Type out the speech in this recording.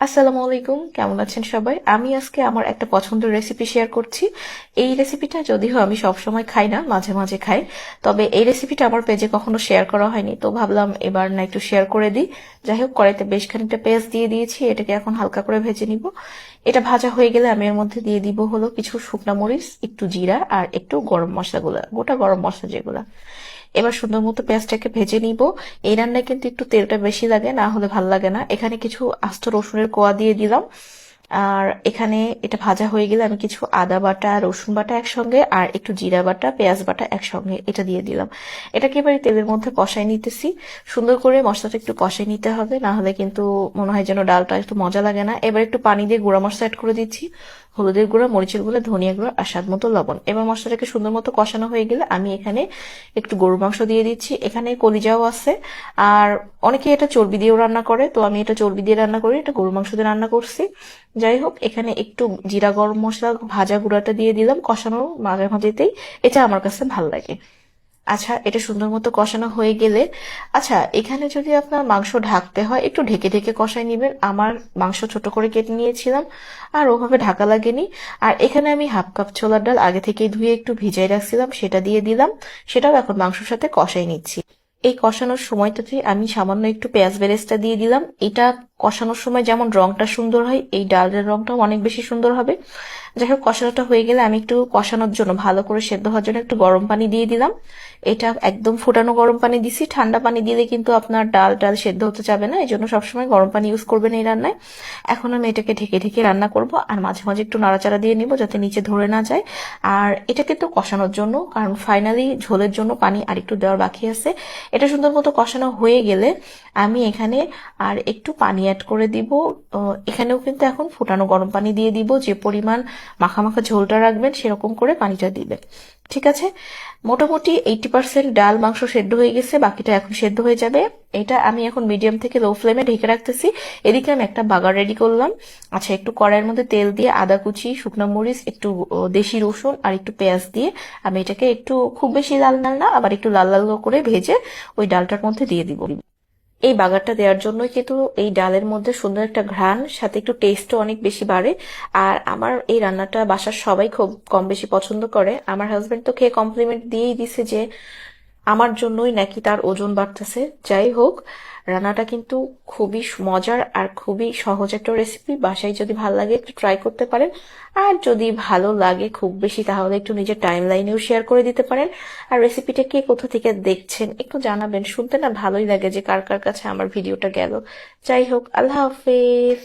আসসালামু আলাইকুম, কেমন আছেন সবাই? আমি আজকে আমার একটা পছন্দের রেসিপি শেয়ার করছি। এই রেসিপিটা যদিও আমি সবসময় খাই না, মাঝে মাঝে খাই। তবে এই রেসিপিটা আমার পেজে কখনো শেয়ার করা হয়নি, তো ভাবলাম এবার না একটু শেয়ার করে দিই। যাই হোক, কড়াইতে বেশ খানিকটা পেঁয়াজ দিয়ে দিয়েছি, এটাকে এখন হালকা করে ভেজে নিব। এটা ভাজা হয়ে গেলে আমি এর মধ্যে দিয়ে দিব হলো কিছু শুকনা মরিচ, একটু জিরা আর একটু গরম মশলাগুলো, গোটা গরম মশলা যেগুলা। এবার সুন্দর মতো পেঁয়াজটাকে ভেজে নিব। এই রান্নায় কিন্তু একটু তেলটা বেশি লাগে, না হলে ভাল লাগে না। এখানে কিছু আস্ত রসুনের কোয়া দিয়ে দিলাম। আর এখানে এটা ভাজা হয়ে গেলে আমি কিছু আদা বাটা, রসুন বাটা একসঙ্গে আর একটু জিরা বাটা, পেঁয়াজ বাটা একসঙ্গে এটা দিয়ে দিলাম। এটাকে এবার তেলের মধ্যে কষাই নিতেছি। সুন্দর করে মশলাটা একটু কষাই নিতে হবে, না হলে কিন্তু মনে হয় যেন ডালটা একটু মজা লাগে না। এবার একটু পানি দিয়ে গুঁড়া মশলা অ্যাড করে দিচ্ছি, হলুদের গুঁড়া, মরিচের গুঁড়া, ধনিয়া গুঁড়া আর স্বাদ মতো লবণ। এবার মশলাটাকে সুন্দর মতো কষানো হয়ে গেলে আমি এখানে একটু গরুর মাংস দিয়ে দিচ্ছি। এখানে কলিজাও আছে, আর অনেকে এটা চর্বি দিয়েও রান্না করে, তো আমি এটা চর্বি দিয়ে রান্না করি, এটা গরুর মাংস দিয়ে রান্না করছি। যাই হোক, এখানে একটু জিরা গরম মশলা ভাজা গুঁড়াটা দিয়ে দিলাম কষানোর মাঝে মাঝেতেই। এটা আমার কাছে ভাল লাগে। আচ্ছা, এটা সুন্দর মতো কষানো হয়ে গেলে, আচ্ছা এখানে যদি আপনার মাংস ঢাকতে হয় একটু ঢেকে ঢেকে কষাই নেবেন। আমার মাংস ছোট করে কেটে নিয়েছিলাম, আর ওভাবে ঢাকা লাগেনি। আর এখানে আমি হাফ কাপ ছোলার ডাল আগে থেকেই ধুয়ে একটু ভিজাই রাখছিলাম, সেটা দিয়ে দিলাম। সেটাও এখন মাংসের সাথে কষাই নিচ্ছি। এই কষানোর সময়টাতে আমি সামান্য একটু পেঁয়াজ বেরেস্তা দিয়ে দিলাম। এটা কষানোর সময় যেমন রংটা সুন্দর হয়, এই ডালের রংটাও অনেক বেশি সুন্দর হবে। যাই হোক, কষানোটা হয়ে গেলে আমি একটু কষানোর জন্য, ভালো করে সেদ্ধ হওয়ার জন্য একটু গরম পানি দিয়ে দিলাম। এটা একদম ফুটানো গরম পানি দিছি, ঠান্ডা পানি দিলে কিন্তু আপনার ডাল ডাল সেদ্ধ হতে যাবে না, এই জন্য সবসময় গরম পানি ইউজ করবেন এই রান্নায়। এখন আমি এটাকে ঢেকে ঢেকে রান্না করব, আর মাঝে মাঝে একটু নাড়াচাড়া দিয়ে নিব যাতে নিচে ধরে না যায়। আর এটা কিন্তু কষানোর জন্য, কারণ ফাইনালি ঝোলের জন্য পানি আর একটু দেওয়ার বাকি আছে। এটা সুন্দর মতো কষানো হয়ে গেলে আমি এখানে আর একটু পানি অ্যাড করে দিব। এখানেও কিন্তু এখন ফুটানো গরম পানি দিয়ে দিব, যে পরিমাণ মাখা মাখা ঝোলটা রাখবেন সেরকম করে পানিটা দিবেন। ঠিক আছে, মোটামুটি 80% ডাল মাংস সেদ্ধ হয়ে গেছে, বাকিটা এখন সেদ্ধ হয়ে যাবে। এটা আমি এখন মিডিয়াম থেকে লো ফ্লেমে ঢেকে রাখতেছি। এদিকে আমি একটা বাগার রেডি করলাম। আচ্ছা, একটু কড়াইয়ের মধ্যে তেল দিয়ে আদা কুচি, শুকনো মরিচ, একটু দেশি রসুন আর একটু পেঁয়াজ দিয়ে আমি এটাকে একটু, খুব বেশি লাল লাল না, আবার একটু লাল লাল করে ভেজে ওই ডালটার মধ্যে দিয়ে দিব। এই বাগারটা দেওয়ার জন্যই কিন্তু এই ডালের মধ্যে সুন্দর একটা ঘ্রাণ, সাথে একটু টেস্টও অনেক বেশি বাড়ে। আর আমার এই রান্নাটা বাসার সবাই খুব কম বেশি পছন্দ করে। আমার হাজবেন্ড তো খেয়ে কমপ্লিমেন্ট দিয়েই দিছে যে আমার জন্যই নাকি তার ওজন বাড়তেছে। যাই হোক, রান্নাটা কিন্তু খুবই মজার আর খুবই সহজ একটা রেসিপি। বাসায় যদি ভালো লাগে একটু ট্রাই করতে পারেন। আর যদি ভালো লাগে খুব বেশি, তাহলে একটু নিজের টাইম লাইনেও শেয়ার করে দিতে পারেন। আর রেসিপিটা কে কোথা থেকে দেখছেন একটু জানাবেন, শুনতে না ভালোই লাগে যে কার কার কাছে আমার ভিডিওটা গেল। যাই হোক, আল্লাহ হাফেজ।